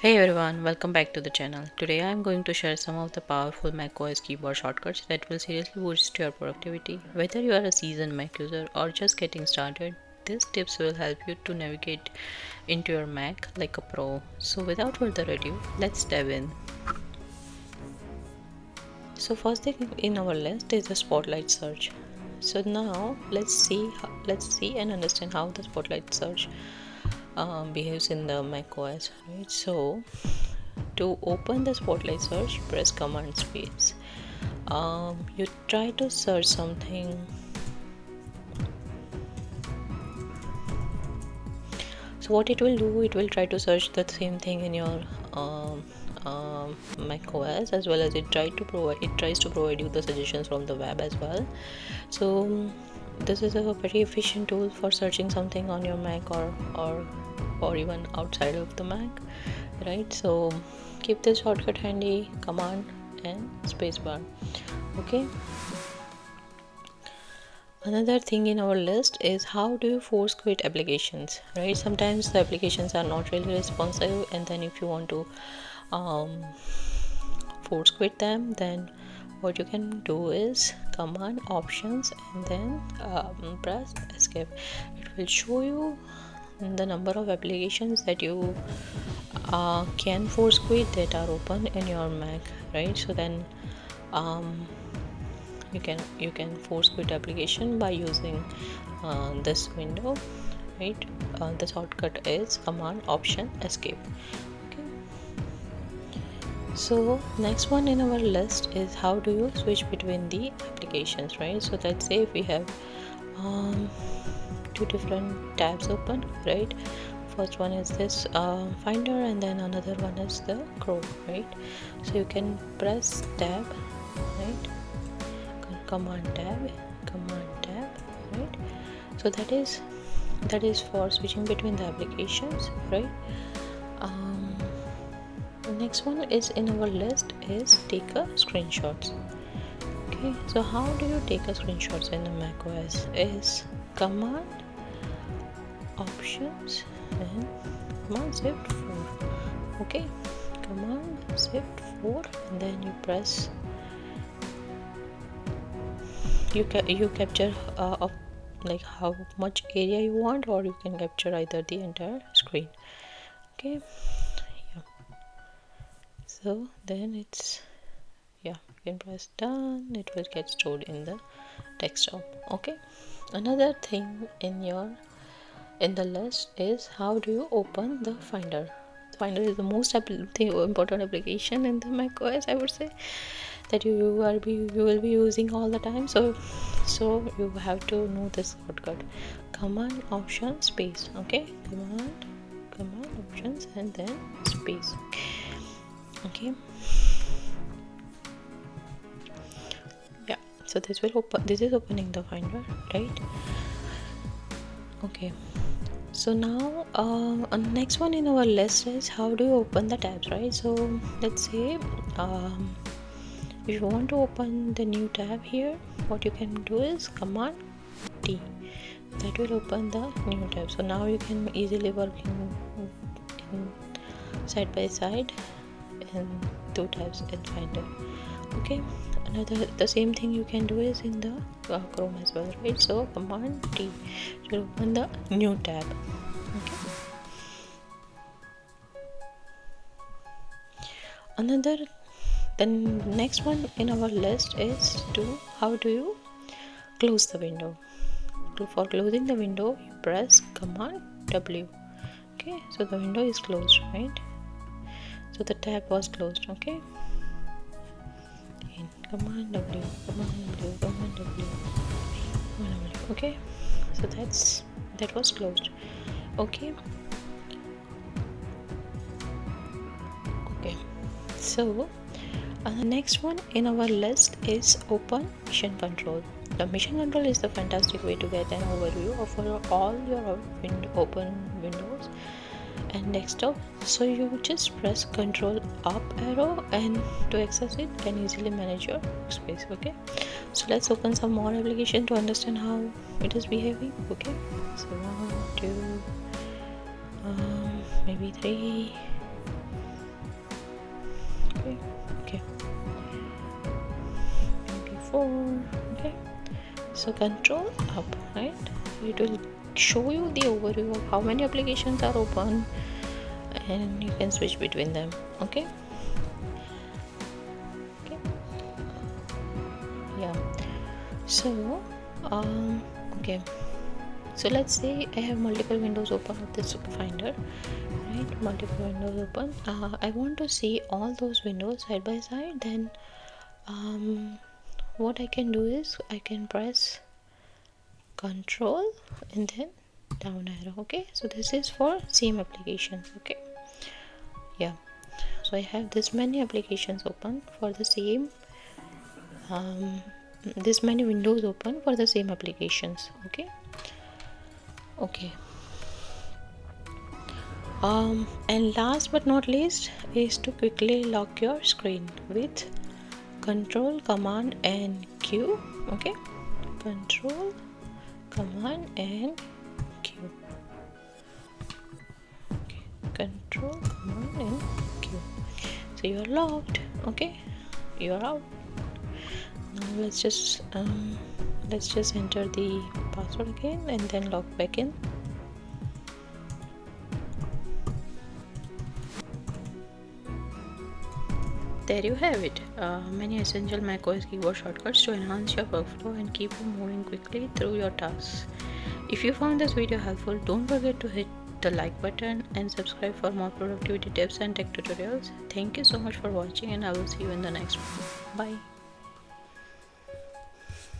Hey everyone, welcome back to the channel. Today I am going to share some of the powerful macOS keyboard shortcuts that will seriously boost your productivity. Whether you are a seasoned Mac user or just getting started, these tips will help you to navigate into your Mac like a pro. So without further ado, let's dive in. So first thing in our list is the Spotlight search. So now let's see and understand how the Spotlight search behaves in the macOS, right? So to open the Spotlight search, press Command Space. You try to search something. So what it will do, it will try to search the same thing in your macOS, as well as it tries to provide you the suggestions from the web as well. So this is a very efficient tool for searching something on your Mac or even outside of the Mac, right? So keep this shortcut handy, Command and spacebar. Okay. Another thing in our list is how do you force quit applications, right? Sometimes the applications are not really responsive, and then if you want to force quit them, then what you can do is Command Options and then press Escape. It will show you the number of applications that you can force quit that are open in your Mac, right? So then you can force quit application by using this window, right? The shortcut is Command Option Escape. Okay. So next one in our list is how do you switch between the applications, right? So let's say if we have two different tabs open, right? First one is this Finder, and then another one is the Chrome, right? So you can press tab, right? Command tab, right? So that is for switching between the applications, right? The next one is in our list is take a screenshots. Okay, so how do you take a screenshots in the macOS? Is Command Options and Command Shift 4. Okay, Command Shift 4, and then you press. You capture of like how much area you want, or you can capture either the entire screen. Okay, yeah. So then it's you can press done. It will get stored in the desktop. Okay. Another thing in the list is how do you open the Finder. Finder is the most important application in the macOS, I would say, that you will be using all the time. So you have to know this shortcut, Command Option Space. Okay, command Options and then space. Okay, yeah. So this is opening the Finder, right? Okay. So now next one in our list is how do you open the tabs, right? So let's say if you want to open the new tab here, what you can do is Command T. That will open the new tab. So now you can easily work in side by side in two tabs in Finder. Okay. The same thing you can do is in the Chrome as well, right? So Command T to open the new tab. Okay. The next one in our list is how do you close the window. For closing the window, you press Command W. Okay, so the window is closed, right? So the tab was closed. Okay, and Command W. Okay, so that was closed. Okay. So the next one in our list is Open Mission Control. The Mission Control is the fantastic way to get an overview of all your open windows and desktop. So you just press Control up arrow, and to access it can easily manage your workspace. Okay, so let's open some more application to understand how it is behaving. Okay, so 1, 2, maybe 3. Okay. Maybe 4. Okay. So control up, right? It will show you the overview of how many applications are open, and you can switch between them. Okay. Okay. Yeah. So okay, so let's say I have multiple windows open of this Finder, right? Multiple windows open. I want to see all those windows side by side. Then what I can do is I can press Control and then down arrow. Okay, so this is for same applications. Okay, yeah, so I have this many applications open for the same this many windows open for the same applications. Okay. Okay. And last but not least is to quickly lock your screen with Control, Command and Q. Okay, Control, Command and Q. Okay, Control, Command and Q. So you are locked. Okay, you are out. Now let's just enter the password again and then log back in. There you have it, many essential macOS keyboard shortcuts to enhance your workflow and keep you moving quickly through your tasks. If you found this video helpful, don't forget to hit the like button and subscribe for more productivity tips and tech tutorials. Thank you so much for watching, and I will see you in the next one. Bye.